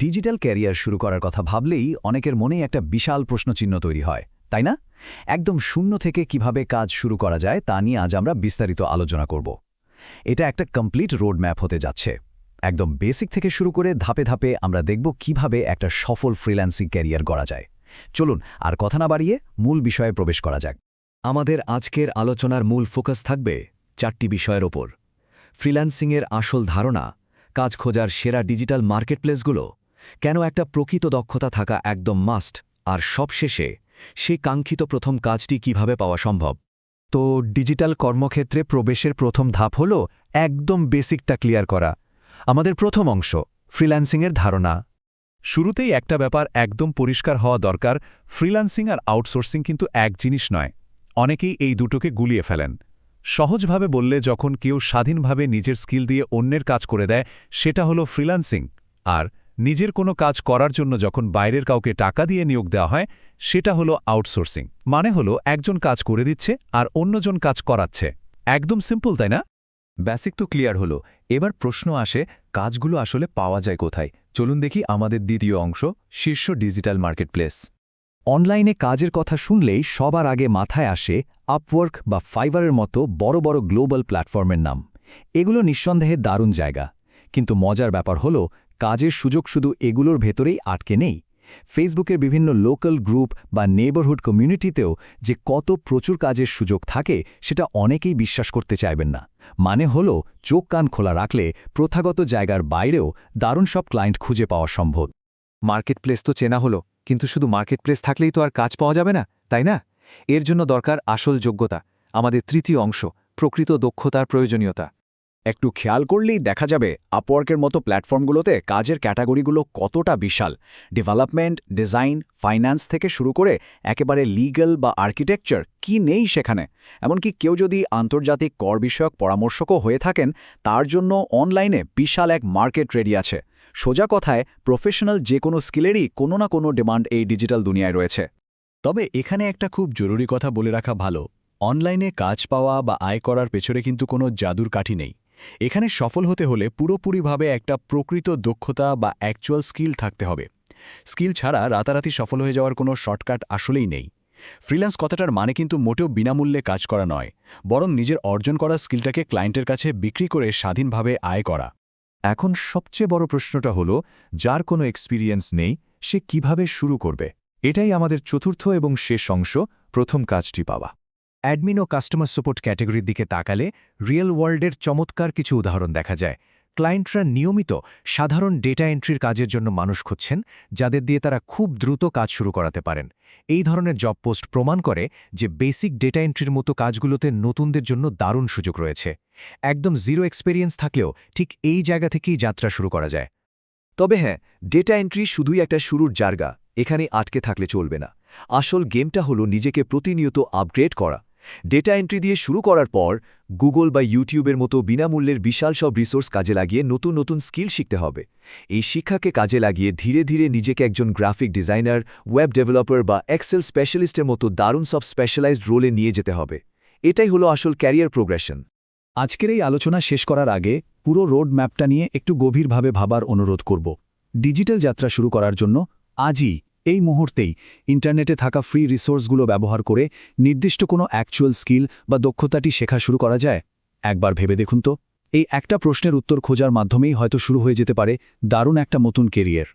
Digital career শুরু করার কথা ভাবলেই অনেকের মনেই একটা বিশাল প্রশ্নচিহ্ন তৈরি হয়, তাই না? একদম শূন্য থেকে কিভাবে কাজ শুরু করা যায় তা নিয়ে আজ আমরা বিস্তারিত আলোচনা করব। এটা একটা কমপ্লিট রোডম্যাপ হতে যাচ্ছে। একদম বেসিক থেকে শুরু করে ধাপে ধাপে আমরা দেখব কিভাবে একটা সফল ফ্রিল্যান্সিং ক্যারিয়ার গড়া যায়। চলুন আর কথা না বাড়িয়ে মূল বিষয়ে প্রবেশ করা যাক। আমাদের আজকের আলোচনার মূল ফোকাস থাকবে 4টি বিষয়ের ওপর: ফ্রিল্যান্সিংয়ের আসল ধারণা, কাজ খোঁজার সেরা ডিজিটাল মার্কেটপ্লেসগুলো, কেন একটা প্রকৃত দক্ষতা থাকা একদম মাস্ট, আর সবশেষে সেই কাঙ্ক্ষিত প্রথম কাজটি কিভাবে পাওয়া সম্ভব। তো ডিজিটাল কর্মক্ষেত্রে প্রবেশের প্রথম ধাপ হল একদম বেসিকটা ক্লিয়ার করা। আমাদের প্রথম অংশ, ফ্রিল্যান্সিংয়ের ধারণা। শুরুতেই একটা ব্যাপার একদম পরিষ্কার হওয়া দরকার, ফ্রিল্যান্সিং আর আউটসোর্সিং কিন্তু এক জিনিস নয়। অনেকেই এই দুটোকে গুলিয়ে ফেলেন। সহজভাবে বললে, যখন কেউ স্বাধীনভাবে নিজের স্কিল দিয়ে অন্যের কাজ করে দেয়, সেটা হলো ফ্রিল্যান্সিং। আর নিজের কোনো কাজ করার জন্য যখন বাইরের কাউকে টাকা দিয়ে নিয়োগ দেওয়া হয়, সেটা হলো আউটসোর্সিং। মানে হলো একজন কাজ করে দিচ্ছে আর অন্যজন কাজ করাচ্ছে। একদম সিম্পল, তাই না? বেসিক তো ক্লিয়ার হলো। এবার প্রশ্ন আসে, কাজগুলো আসলে পাওয়া যায় কোথায়? চলুন দেখি আমাদের দ্বিতীয় অংশ, শীর্ষ ডিজিটাল মার্কেটপ্লেস। অনলাইনে কাজের কথা শুনলেই সবার আগে মাথায় আসে আপওয়ার্ক বা ফাইবারের মতো বড় বড় গ্লোবাল প্ল্যাটফর্মের নাম। এগুলো নিঃসন্দেহে দারুণ জায়গা, কিন্তু মজার ব্যাপার হলো কাজের সুযোগ শুধু এগুলোর ভেতরেই আটকে নেই। ফেসবুকের বিভিন্ন লোকাল গ্রুপ বা নেইবারহুড কমিউনিটিতেও যে কত প্রচুর কাজের সুযোগ থাকে, সেটা অনেকেই বিশ্বাস করতে চাইবেন না। মানে হলো চোখ কান খোলা রাখলে প্রথাগত জায়গার বাইরেও দারুণ সব ক্লায়েন্ট খুঁজে পাওয়া সম্ভব। মার্কেটপ্লেস তো চেনা হলো, কিন্তু শুধু মার্কেটপ্লেস থাকলেই তো আর কাজ পাওয়া যাবে না, তাই না? এর জন্য দরকার আসল যোগ্যতা, আমাদের তৃতীয় অংশ, প্রকৃত দক্ষতার প্রয়োজনীয়তা। একটু খেয়াল করলেই দেখা যাবে আপওয়ার্কের মতো প্ল্যাটফর্মগুলোতে কাজের ক্যাটাগরিগুলো কতটা বিশাল। ডেভেলপমেন্ট, ডিজাইন, ফাইন্যান্স থেকে শুরু করে একেবারে লিগ্যাল বা আর্কিটেকচার কি নেই সেখানে। এমনকি কেউ যদি আন্তর্জাতিক কর বিষয়ক পরামর্শকও হয়ে থাকেন, তার জন্য অনলাইনে বিশাল এক মার্কেট রেডি আছে। সোজা কথায়, প্রফেশনাল যে কোনো স্কিলেরই কোনো না কোনো ডিমান্ড এই ডিজিটাল দুনিয়ায় রয়েছে। তবে এখানে একটা খুব জরুরি কথা বলে রাখা ভালো, অনলাইনে কাজ পাওয়া বা আয় করার পেছনে কিন্তু কোনো জাদুর কাঠি নেই। এখানে সফল হতে হলে পুরোপুরিভাবে একটা প্রকৃত দক্ষতা বা অ্যাকচুয়াল স্কিল থাকতে হবে। স্কিল ছাড়া রাতারাতি সফল হয়ে যাওয়ার কোনো শর্টকাট আসলেই নেই। ফ্রিল্যান্স কথাটার মানে কিন্তু মোটেও বিনামূল্যে কাজ করা নয়, বরং নিজের অর্জন করা স্কিলটাকে ক্লায়েন্টের কাছে বিক্রি করে স্বাধীনভাবে আয় করা। এখন সবচেয়ে বড় প্রশ্নটা হলো, যার কোনো এক্সপিরিয়েন্স নেই, সে কিভাবে শুরু করবে? এটাই আমাদের চতুর্থ এবং শেষ অংশ, প্রথম কাজটি পাওয়া। অ্যাডমিন ও কাস্টমার সাপোর্ট ক্যাটাগরির দিকে তাকালে রিয়েল ওয়ার্ল্ডের চমৎকার কিছু উদাহরণ দেখা যায়। ক্লায়েন্টরা নিয়মিত সাধারণ ডেটা এন্ট্রির কাজের জন্য মানুষ খুঁজছেন, যাদের দিয়ে তারা খুব দ্রুত কাজ শুরু করাতে পারেন। এই ধরনের জব পোস্ট প্রমাণ করে যে বেসিক ডেটা এন্ট্রির মতো কাজগুলোতে নতুনদের জন্য দারুণ সুযোগ রয়েছে। একদম জিরো এক্সপেরিয়েন্স থাকলেও ঠিক এই জায়গা থেকেই যাত্রা শুরু করা যায়। তবে হ্যাঁ, ডেটা এন্ট্রি শুধুই একটা শুরুর জায়গা, এখানে আটকে থাকলে চলবে না। আসল গেমটা হলো নিজেকে প্রতিনিয়ত আপগ্রেড করা। ডেটা এন্ট্রি দিয়ে শুরু করার পর গুগল বা ইউটিউবের মতো বিনামূল্যের বিশাল সব রিসোর্স কাজে লাগিয়ে নতুন নতুন স্কিল শিখতে হবে। এই শিক্ষাকে কাজে লাগিয়ে ধীরে ধীরে নিজেকে একজন গ্রাফিক ডিজাইনার, ওয়েব ডেভেলপার বা এক্সেল স্পেশালিস্টের মতো দারুণ সব স্পেশালাইজড রোলে নিয়ে যেতে হবে। এটাই হলো আসল ক্যারিয়ার প্রোগ্রেশন। আজকের এই আলোচনা শেষ করার আগে পুরো রোড ম্যাপটা নিয়ে একটু গভীরভাবে ভাবার অনুরোধ করব। ডিজিটাল যাত্রা শুরু করার জন্য আজই, এই মুহূর্তেই ইন্টারনেটে থাকা ফ্রি রিসোর্সগুলো ব্যবহার করে নির্দিষ্ট কোনো অ্যাকচুয়াল স্কিল বা দক্ষতাটি শেখা শুরু করা যায়। একবার ভেবে দেখুন তো, এই একটা প্রশ্নের উত্তর খোঁজার মাধ্যমেই হয়তো শুরু হয়ে যেতে পারে দারুণ একটা নতুন কেরিয়ার।